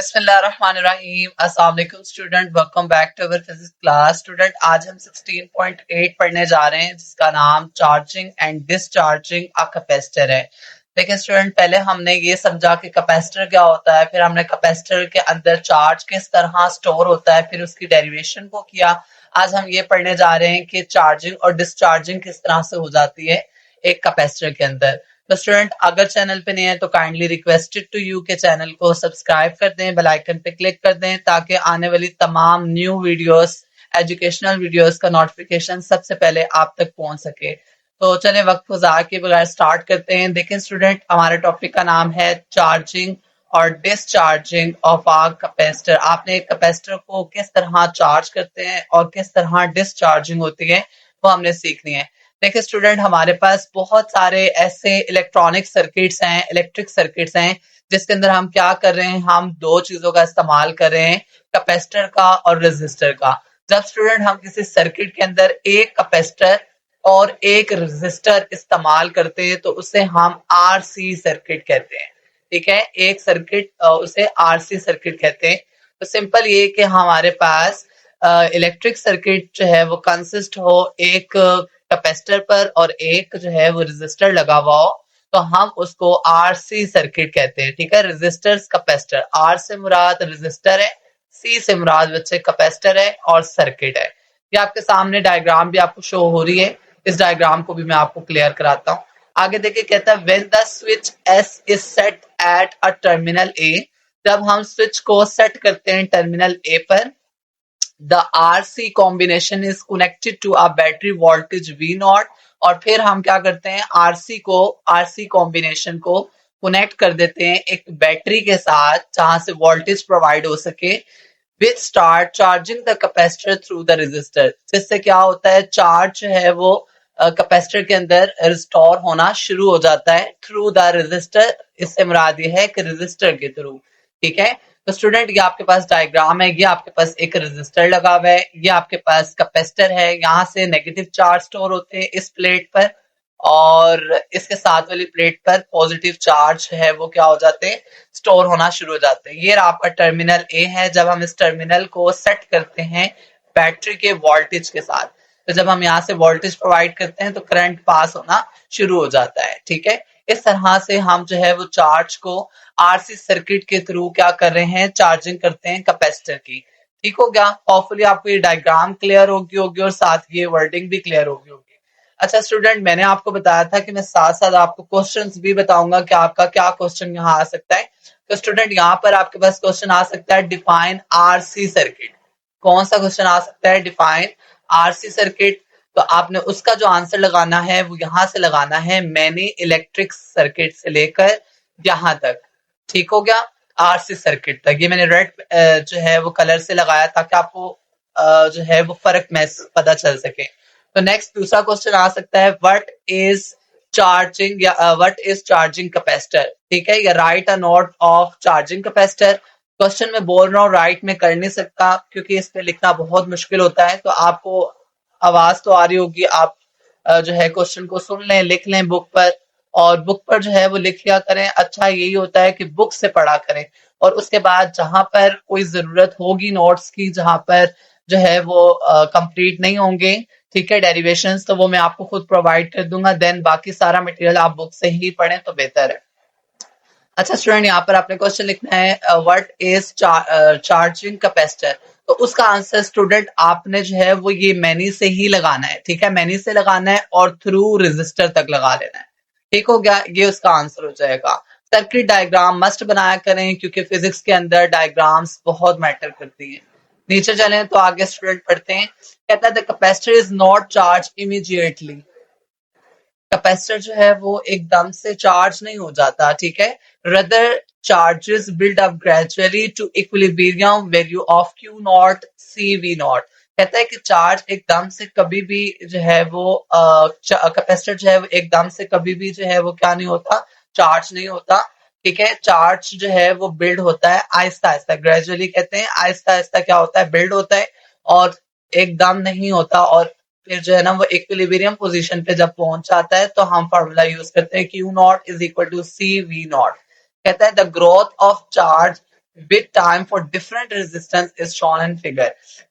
बिस्मिल्लाहिर्रहमानिर्रहीम। अस्सलाम वालेकुम student, welcome back to our physics class. Student, आज हम 16.8 पढ़ने जा रहे हैं जिसका नाम charging and discharging a capacitor है। देखिए स्टूडेंट, पहले हमने ये समझा कि कैपेसिटर क्या होता है, फिर हमने कैपेसिटर के अंदर चार्ज किस तरह स्टोर होता है, फिर उसकी डेरिवेशन को किया। आज हम ये पढ़ने जा रहे हैं कि चार्जिंग और डिसचार्जिंग किस तरह से हो जाती है एक कैपेसिटर के अंदर। तो स्टूडेंट, अगर चैनल पे नहीं है तो काइंडली रिक्वेस्टेड टू यू के चैनल को सब्सक्राइब कर दें, बेल आइकन पे क्लिक कर दें ताकि आने वाली तमाम न्यू वीडियोस, एजुकेशनल वीडियोस का नोटिफिकेशन सबसे पहले आप तक पहुंच सके। तो चलें वक्त को ज़ाया किए बगैर स्टार्ट करते हैं। देखें स्टूडेंट, हमारे टॉपिक का नाम है चार्जिंग और डिसचार्जिंग ऑफ आ कैपेसिटर। आपने एक कैपेसिटर को किस तरह चार्ज करते हैं और किस तरह डिसचार्जिंग होती है वो हमने सीखनी है। देखिए स्टूडेंट, हमारे पास बहुत सारे ऐसे इलेक्ट्रॉनिक सर्किट्स हैं, इलेक्ट्रिक सर्किट्स हैं जिसके अंदर हम क्या कर रहे हैं, हम दो चीजों का इस्तेमाल कर रहे हैं, कैपेसिटर का और रेजिस्टर का। जब स्टूडेंट हम किसी सर्किट के अंदर एक कैपेसिटर और एक रेजिस्टर इस्तेमाल करते हैं तो उसे हम आरसी सर्किट कहते हैं। ठीक है, एक सर्किट उसे आरसी सर्किट कहते हैं। तो सिंपल ये कि हमारे पास इलेक्ट्रिक सर्किट जो है वो कंसिस्ट हो एक कैपेसिटर पर और एक जो है वो रेजिस्टर लगा हुआ हो, तो हम उसको आरसी सर्किट कहते हैं। ठीक है, रेजिस्टर्स कैपेसिटर, आर से मुराद रेजिस्टर है, सी से मुराद बच्चे कैपेसिटर है और सर्किट है। ये आपके सामने डायग्राम भी आपको शो हो रही है, इस डायग्राम को भी मैं आपको क्लियर कराता हूँ। आगे देखिए, कहता है when the switch S is set at a terminal ए, जब हम स्विच को सेट करते हैं टर्मिनल ए पर, the RC combination is connected to a battery voltage V naught, और फिर हम क्या करते हैं, RC कॉम्बिनेशन को कनेक्ट कर देते हैं एक बैटरी के साथ जहां से वोल्टेज प्रोवाइड हो सके, which start charging the capacitor through the resistor. जिससे क्या होता है, चार्ज है वो कैपेसिटर के अंदर रिस्टोर होना शुरू हो जाता है थ्रू द रेजिस्टर। इससे मुराद ये है कि रेजिस्टर के थ्रू। ठीक है, तो स्टूडेंट ये आपके पास डायग्राम है, ये आपके पास एक रेजिस्टर लगा हुआ है, ये आपके पास कैपेसिटर है, यहाँ से नेगेटिव चार्ज स्टोर होते हैं इस प्लेट पर और इसके साथ वाली प्लेट पर पॉजिटिव चार्ज है वो क्या हो जाते हैं, स्टोर होना शुरू हो जाते हैं। ये आपका टर्मिनल ए है। जब हम इस टर्मिनल को सेट करते हैं बैटरी के वोल्टेज के साथ, तो जब हम यहाँ से वोल्टेज प्रोवाइड करते हैं तो करंट पास होना शुरू हो जाता है। ठीक है, इस तरह से हम जो है वो चार्ज को आरसी सर्किट के थ्रू क्या कर रहे हैं, चार्जिंग करते हैं कैपेसिटर की। ठीक हो गया, होपफुली आपको ये डायग्राम क्लियर होगी और साथ ये वर्डिंग भी क्लियर होगी। अच्छा स्टूडेंट, मैंने आपको बताया था कि मैं साथ साथ आपको क्वेश्चंस भी बताऊंगा कि आपका क्या क्वेश्चन यहाँ आ सकता है। तो स्टूडेंट, यहाँ पर आपके पास क्वेश्चन आ सकता है डिफाइन आरसी सर्किट। कौन सा क्वेश्चन आ सकता है, डिफाइन आरसी सर्किट। तो आपने उसका जो आंसर लगाना है वो यहाँ से लगाना है, मैनी इलेक्ट्रिक सर्किट से लेकर यहाँ तक। ठीक हो गया, आरसी सर्किट तक। ये मैंने रेड जो है वो कलर से लगाया ताकि आपको जो है वो फर्क पता चल सके। तो नेक्स्ट दूसरा क्वेश्चन आ सकता है, व्हाट इज चार्जिंग या व्हाट इज चार्जिंग कैपेसिटर। ठीक है, या right a note of charging capacitor. Question में बोल रहा हूँ, राइट में कर नहीं सकता क्योंकि इस पे लिखना बहुत मुश्किल होता है। तो आपको आवाज तो आ रही होगी, आप जो है क्वेश्चन को सुन लें, लिख लें बुक पर, और बुक पर जो है वो लिख लिया करें। अच्छा यही होता है कि बुक से पढ़ा करें, और उसके बाद जहां पर कोई जरूरत होगी नोट्स की, जहां पर जो है वो कंप्लीट नहीं होंगे, ठीक है, डेरिवेशंस, तो वो मैं आपको खुद प्रोवाइड कर दूंगा। देन बाकी सारा मटेरियल आप बुक से ही पढ़ें तो बेहतर है। अच्छा स्टूडेंट, यहाँ पर आपने क्वेश्चन लिखना है, व्हाट इज चार्जिंग कैपेसिटर। तो उसका आंसर स्टूडेंट आपने जो है वो ये मैनी से ही लगाना है। ठीक है, मैनी से लगाना है और थ्रू रेजिस्टर तक लगा लेना है। ठीक हो गया, ये उसका आंसर हो जाएगा। सर्किट डायग्राम मस्ट बनाया करें क्योंकि फिजिक्स के अंदर डायग्राम्स बहुत मैटर करती है। नीचे चलें तो आगे स्टूडेंट पढ़ते हैं, कहता है the capacitor is not charge immediately. Capacitor जो है वो एकदम से चार्ज नहीं हो जाता। ठीक है, rather charges build up gradually to equilibrium value of Q not C V not. कहता है कि चार्ज एकदम से कभी भी जो है वो कैपेसिटर जो है वो एकदम से कभी भी जो है वो क्या नहीं होता, चार्ज नहीं होता। ठीक है, चार्ज जो है वो बिल्ड होता है आहिस्ता आहिस्ता, ग्रेजुअली कहते हैं, आहिस्ता आहिस्ता क्या होता है, बिल्ड होता है, और एकदम नहीं होता। और फिर जो है ना वो इक्विलिब्रियम पोजीशन पे जब पहुंच जाता है तो हम फार्मूला यूज करते हैं, Q not is equal to C V not. कहता है the growth of charge with time for different resistance is shown in figure।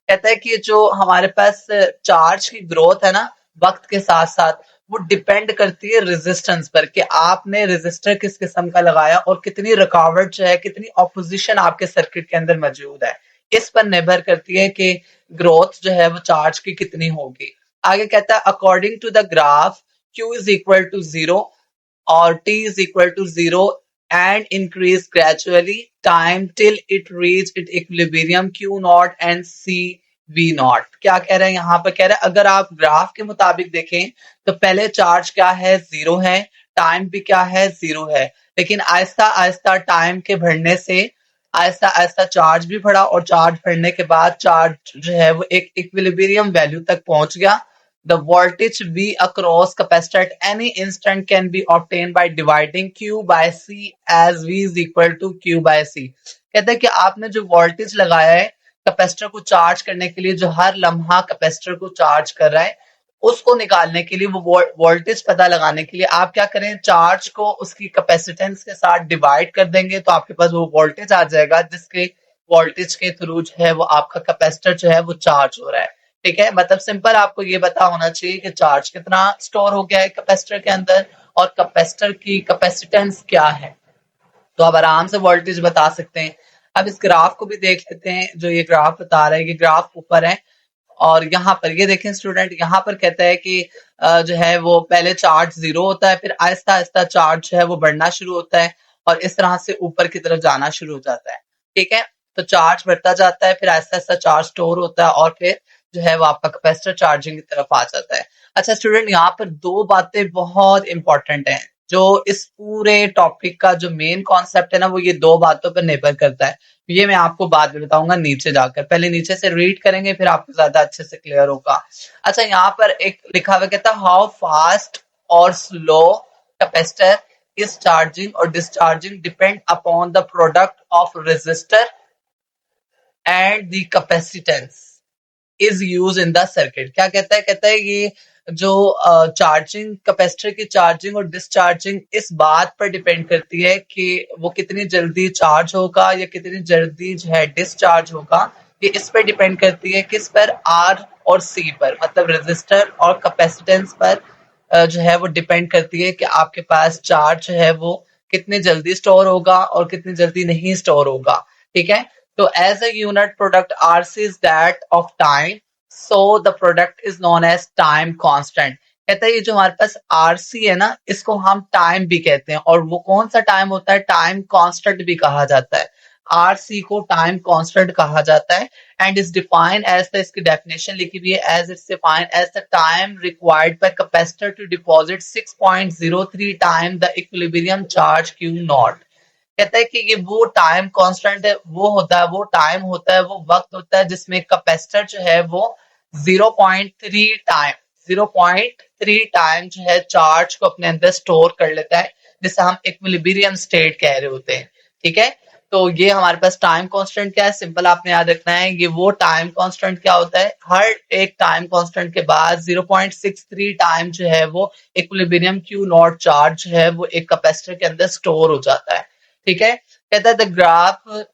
कहता है कि जो हमारे पास चार्ज की ग्रोथ है ना वक्त के साथ साथ, वो डिपेंड करती है रेजिस्टेंस पर कि आपने रेजिस्टर किस किस्म का लगाया और कितनी रुकावट जो है, कितनी ऑपोजिशन आपके सर्किट के अंदर मौजूद है, इस पर निर्भर करती है कि ग्रोथ जो है वो चार्ज की कितनी होगी। आगे कहता है according to the graph Q is equal to 0 or T is equal to 0 and increase gradually time till it reach its equilibrium Q naught and C V naught। क्या कह रहे हैं यहाँ पर? कह रहे हैं अगर आप ग्राफ के मुताबिक देखें तो पहले चार्ज क्या है? 0 है, टाइम भी क्या है? 0 है, लेकिन आहिस्ता आहिस्ता टाइम के बढ़ने से आहिस्ता आहिस्ता चार्ज भी बढ़ा और चार्ज बढ़ने के बाद चार्ज जो है वो एक इक्विलिब्रियम वैल्यू तक पहुंच गया। The voltage V across capacitor at any instant can be obtained by dividing Q by C as V is equal to Q by C। कहते हैं कि आपने जो वोल्टेज लगाया है कैपेसिटर को चार्ज करने के लिए, जो हर लम्हा कैपेसिटर को चार्ज कर रहा है, उसको निकालने के लिए, वो वोल्टेज पता लगाने के लिए आप क्या करें? चार्ज को उसकी कैपेसिटेंस के साथ डिवाइड कर देंगे तो आपके पास वो वोल्टेज आ जाएगा जिसके वोल्टेज के थ्रू जो है वो आपका कैपेसिटर जो है वो चार्ज हो रहा है। ठीक है, मतलब सिंपल आपको ये पता होना चाहिए कि चार्ज कितना स्टोर हो गया है कैपेसिटर के अंदर और कैपेसिटर की कैपेसिटेंस क्या है, तो आप आराम से वोल्टेज बता सकते हैं। अब इस ग्राफ को भी देख लेते हैं। जो ये ग्राफ बता रहा है, ये ग्राफ ऊपर है और यहाँ पर ये देखें स्टूडेंट, यहाँ पर कहता है कि जो है वो पहले चार्ज 0 होता है, फिर आहिस्ता आहिस्ता चार्ज जो है वो बढ़ना शुरू होता है और इस तरह से ऊपर की तरफ जाना शुरू हो जाता है। ठीक है, तो चार्ज बढ़ता जाता है, फिर आहिस्ता आहिस्ता चार्ज स्टोर होता है और फिर जो है वो आपका कैपेसिटर चार्जिंग की तरफ आ जाता है। अच्छा स्टूडेंट, यहाँ पर दो बातें बहुत इंपॉर्टेंट हैं। जो इस पूरे टॉपिक का जो मेन कॉन्सेप्ट है ना, वो ये दो बातों पर निर्भर करता है। ये मैं आपको बाद में बताऊंगा नीचे जाकर, पहले नीचे से रीड करेंगे फिर आपको ज्यादा अच्छे से क्लियर होगा। अच्छा, यहाँ पर एक लिखा हुआ कहता है हाउ फास्ट और स्लो कैपेसिटर इज चार्जिंग और discharging depend upon the product of resistor and the capacitance is use in the circuit. क्या कहता है? कहता है ये जो चार्जिंग, कैपेसिटर की चार्जिंग और डिस्चार्जिंग इस बात पर डिपेंड करती है कि वो कितनी जल्दी चार्ज होगा या कितनी जल्दी जो है डिस्चार्ज होगा। ये इस पर डिपेंड करती है, किस पर? आर और सी पर, मतलब रेजिस्टर और कैपेसिटेंस पर जो है वो डिपेंड करती है कि आपके पास चार्ज जो है वो कितनी जल्दी स्टोर होगा और कितनी जल्दी नहीं स्टोर होगा। ठीक है, तो as a unit product RC is that of time, so the product is known as time constant. कहता है ये जो हमारे पास आरसी है ना, इसको हम टाइम भी कहते हैं और वो कौन सा टाइम होता है? टाइम कांस्टेंट भी कहा जाता है। आरसी को टाइम कांस्टेंट कहा जाता है and is defined as the, इसकी डेफिनेशन लिखी हुई है, as it's defined as the time required by capacitor to deposit 6.03 time the equilibrium charge Q not. कहता है कि ये वो टाइम कांस्टेंट है, वो होता है, वो टाइम होता है, वो वक्त होता है जिसमें कैपेसिटर जो है वो 0.3 टाइम जो है चार्ज को अपने अंदर स्टोर कर लेता है, जिसे हम इक्विलिब्रियम स्टेट कह रहे होते हैं। ठीक है, तो ये हमारे पास टाइम कांस्टेंट क्या है, सिंपल आपने याद रखना है। ये वो टाइम कांस्टेंट क्या होता है, हर एक टाइम कांस्टेंट के बाद 0.63 टाइम जो है वो इक्विलिब्रियम क्यू नॉट चार्ज जो है वो एक कैपेसिटर के अंदर स्टोर हो जाता है। ठीक है, कहता है the graph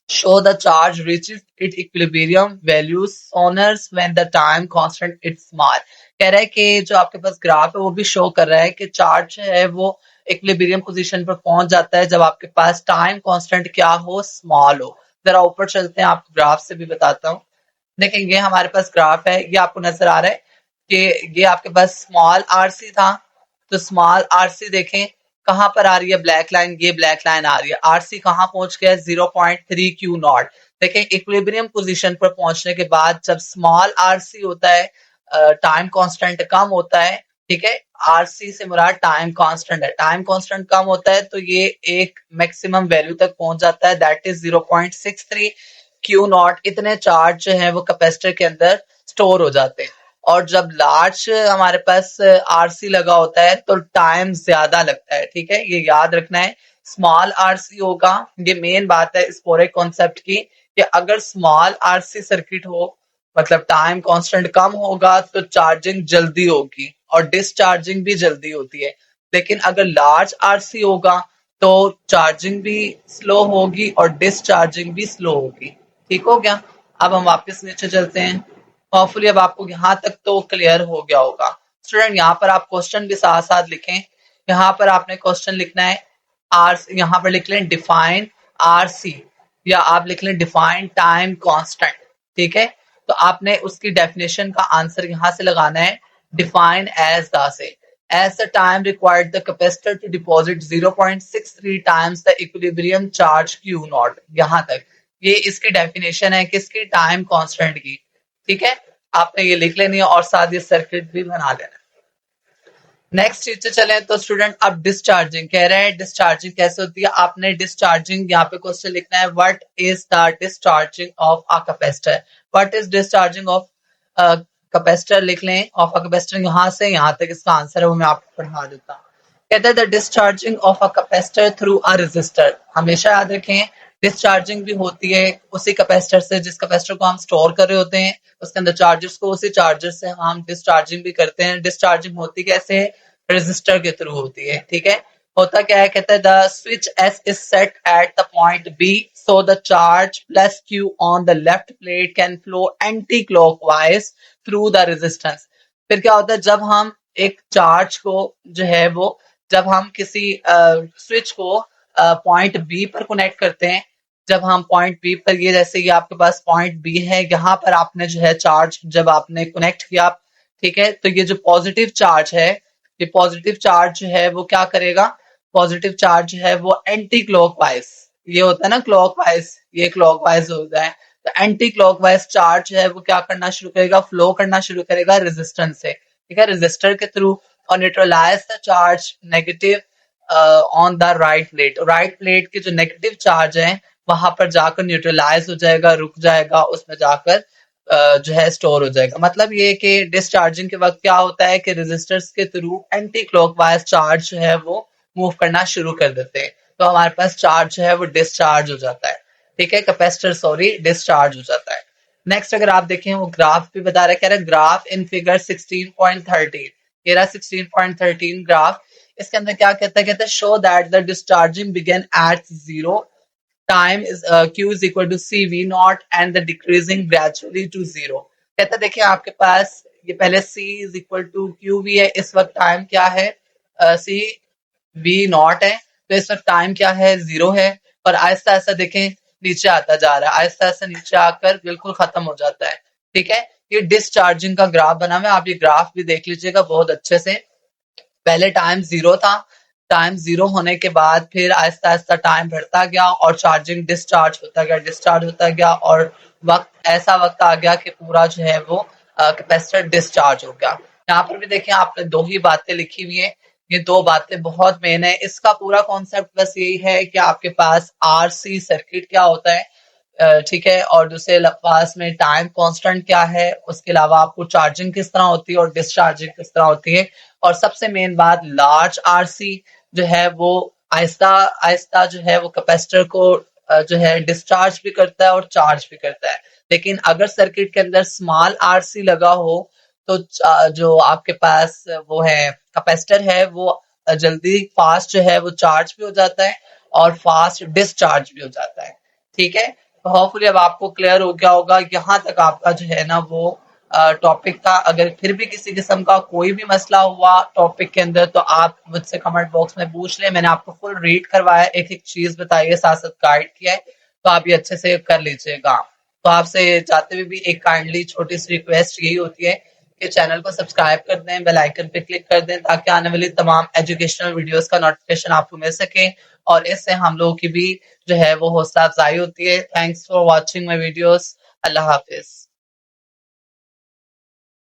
show the charge reaches its equilibrium values sooner when the time constant is small। कह रहा है कि जो आपके पास ग्राफ है वो भी शो कर रहा है कि चार्ज है वो इक्विलिब्रियम पोजीशन पर पहुंच जाता है जब आपके पास टाइम कांस्टेंट क्या हो, स्मॉल हो। जरा ऊपर चलते हैं, आपको ग्राफ से भी बताता हूँ। देखेंगे हमारे पास ग्राफ है, ये आपको नजर आ रहा है कि ये आपके पास स्मॉल आरसी था, तो स्मॉल आरसी देखें कहां पर आ रही है, ब्लैक लाइन, ये ब्लैक लाइन आ रही है। आरसी कहां पहुंच गया? 0.3 क्यू नॉट। देखें इक्विलिब्रियम पोजीशन पर पहुंचने के बाद जब स्मॉल आरसी होता है, टाइम कांस्टेंट कम होता है। ठीक है, आरसी से मुराद टाइम कांस्टेंट है, टाइम कांस्टेंट कम होता है तो ये एक मैक्सिमम वैल्यू तक पहुंच जाता है, दैट इज 0.63 क्यू नॉट। इतने चार्ज जो है वो कैपेसिटर के अंदर स्टोर हो जाते हैं। और जब लार्ज हमारे पास आरसी लगा होता है तो टाइम ज्यादा लगता है। ठीक है, ये याद रखना है, स्मॉल आरसी होगा। ये मेन बात है इस पूरे कॉन्सेप्ट की कि अगर स्मॉल आरसी सर्किट हो, मतलब टाइम कांस्टेंट कम होगा तो चार्जिंग जल्दी होगी और डिस्चार्जिंग भी जल्दी होती है। लेकिन अगर लार्ज आरसी होगा तो चार्जिंग भी स्लो होगी और डिस्चार्जिंग भी स्लो होगी। ठीक हो गया। अब हम वापस नीचे चलते हैं। होपफुली अब आपको यहाँ तक तो क्लियर हो गया होगा। स्टूडेंट यहाँ पर आप क्वेश्चन भी साथ साथ लिखें। यहाँ पर आपने क्वेश्चन लिखना है आर, यहाँ पर लिख लें डिफाइन आर सी, या आप लिख लें डिफाइन टाइम कांस्टेंट। ठीक है, तो आपने उसकी डेफिनेशन का आंसर यहाँ से लगाना है डिफाइन एज द से as the time required the capacitor to deposit 0.63 times the equilibrium charge Q naught। यहाँ तक ये इसकी डेफिनेशन है किसकी, टाइम कांस्टेंट की। ठीक है, आपने ये लिख लेनी है और साथ ये सर्किट भी बना लेना। नेक्स्ट चीज चले तो स्टूडेंट अब डिस्चार्जिंग कह रहे हैं, डिस्चार्जिंग कैसे होती है। आपने डिस्चार्जिंग यहाँ पे क्वेश्चन लिखना है what is the discharging of a capacitor. What is discharging of capacitor लिख लें, ऑफ अ कैपेसिटर। यहाँ से यहाँ तक इसका आंसर है वो मैं आपको पढ़ा देता हूँ। कहते हैं the discharging of a capacitor through a resistor. हमेशा याद रखें डिस्चार्जिंग भी होती है उसी कैपेसिटर से जिस कैपेसिटर को हम स्टोर कर रहे होते हैं, उसके अंदर चार्जर्स को उसी चार्जर से हम डिस्चार्जिंग भी करते हैं। डिस्चार्जिंग होती कैसे, रेजिस्टर के थ्रू होती है। ठीक है, होता क्या है, कहता है the switch S is set at the point B so the charge plus Q on the left plate can flow anti clockwise through the resistance. फिर क्या होता है, जब हम एक चार्ज को जो है वो जब हम किसी स्विच को पॉइंट बी पर कनेक्ट करते हैं, जब हम पॉइंट बी पर, ये जैसे ये आपके पास पॉइंट बी है, यहाँ पर आपने जो है चार्ज जब आपने कनेक्ट किया, ठीक है, तो ये जो पॉजिटिव चार्ज है, ये पॉजिटिव चार्ज जो है वो क्या करेगा, पॉजिटिव चार्ज जो है वो एंटी क्लॉकवाइज, ये होता है ना क्लॉकवाइज, ये क्लॉकवाइज होता है, तो एंटी क्लॉकवाइज चार्ज है वो क्या करना शुरू करेगा, फ्लो करना शुरू करेगा रेजिस्टेंस से। ठीक है, रेजिस्टर के थ्रू, और neutralize the charge negative on the right plate. Right plate के जो नेगेटिव चार्ज है वहां पर जाकर न्यूट्रलाइज हो जाएगा, रुक जाएगा, उसमें जाकर जो है स्टोर हो जाएगा। मतलब ये कि डिस्चार्जिंग के वक्त क्या होता है कि रेजिस्टर्स के थ्रू एंटी क्लॉकवाइज चार्ज जो है वो मूव करना शुरू कर देते हैं, तो हमारे पास चार्ज जो है वो डिस्चार्ज हो जाता है। ठीक है, कैपेसिटर सॉरी डिस्चार्ज हो जाता है। नेक्स्ट अगर आप देखें वो ग्राफ भी बता रहा है, कह रहा है ग्राफ इन फिगर 16.13, ये रहा 16.13 ग्राफ। इसके अंदर क्या कहता है show that the discharging began at 0 time is q is equal to cv naught and the decreasing gradually to 0। कहता देखिए आपके पास ये पहले c is equal to qv है, इस वक्त टाइम क्या है, c v नॉट है, तो इस वक्त टाइम क्या है, 0 है, और आहिस्ता आहिस्ता देखें नीचे आता जा रहा है, आहिस्ता आहिस्ता नीचे आकर बिल्कुल खत्म हो जाता है। ठीक है, ये डिस्चार्जिंग का ग्राफ बना हुआ है, आप ये ग्राफ भी देख लीजिएगा बहुत अच्छे से। पहले टाइम 0 था, टाइम 0 होने के बाद फिर आहिस्ता आहिस्ता टाइम बढ़ता गया और चार्जिंग डिस्चार्ज होता गया, डिस्चार्ज होता गया, और वक्त ऐसा वक्त आ गया कि पूरा जो है वो कैपेसिटर डिस्चार्ज हो गया। यहाँ पर भी देखें आपने दो ही बातें लिखी हुई है, ये दो बातें बहुत मेन है। इसका पूरा कॉन्सेप्ट बस यही है कि आपके पास आरसी सर्किट क्या होता है, ठीक है, और दूसरे लफ्ज में टाइम कांस्टेंट क्या है, उसके अलावा आपको चार्जिंग किस तरह होती है और डिस्चार्जिंग किस तरह होती है, और सबसे मेन बात लार्ज आरसी जो है वो आहिस्ता आहिस्ता जो है वो कैपेसिटर को जो है डिस्चार्ज भी करता है और चार्ज भी करता है। लेकिन अगर सर्किट के अंदर स्मॉल आरसी लगा हो तो जो आपके पास वो है कैपेसिटर है वो जल्दी फास्ट जो है वो चार्ज भी हो जाता है और फास्ट डिस्चार्ज भी हो जाता है। ठीक है, तो होपफुली अब आपको क्लियर हो गया होगा, यहाँ तक आपका जो है ना वो टॉपिक था। अगर फिर भी किसी किस्म का कोई भी मसला हुआ टॉपिक के अंदर तो आप मुझसे कमेंट बॉक्स में पूछ लें, मैंने आपको फुल रीड करवाया, एक एक चीज बताई है, साथ साथ गाइड किया है, तो आप ये अच्छे से कर लीजिएगा। तो आपसे चाहते हुए भी एक काइंडली छोटी सी रिक्वेस्ट यही होती है कि चैनल को सब्सक्राइब कर दें, बेल आइकन पे क्लिक कर दें, ताकि आने वाली तमाम एजुकेशनल वीडियोस का नोटिफिकेशन आपको मिल सके और इससे हम लोगों की भी जो है वो हौसला अफजाई होती है। Thanks for watching my videos. Allah Hafiz.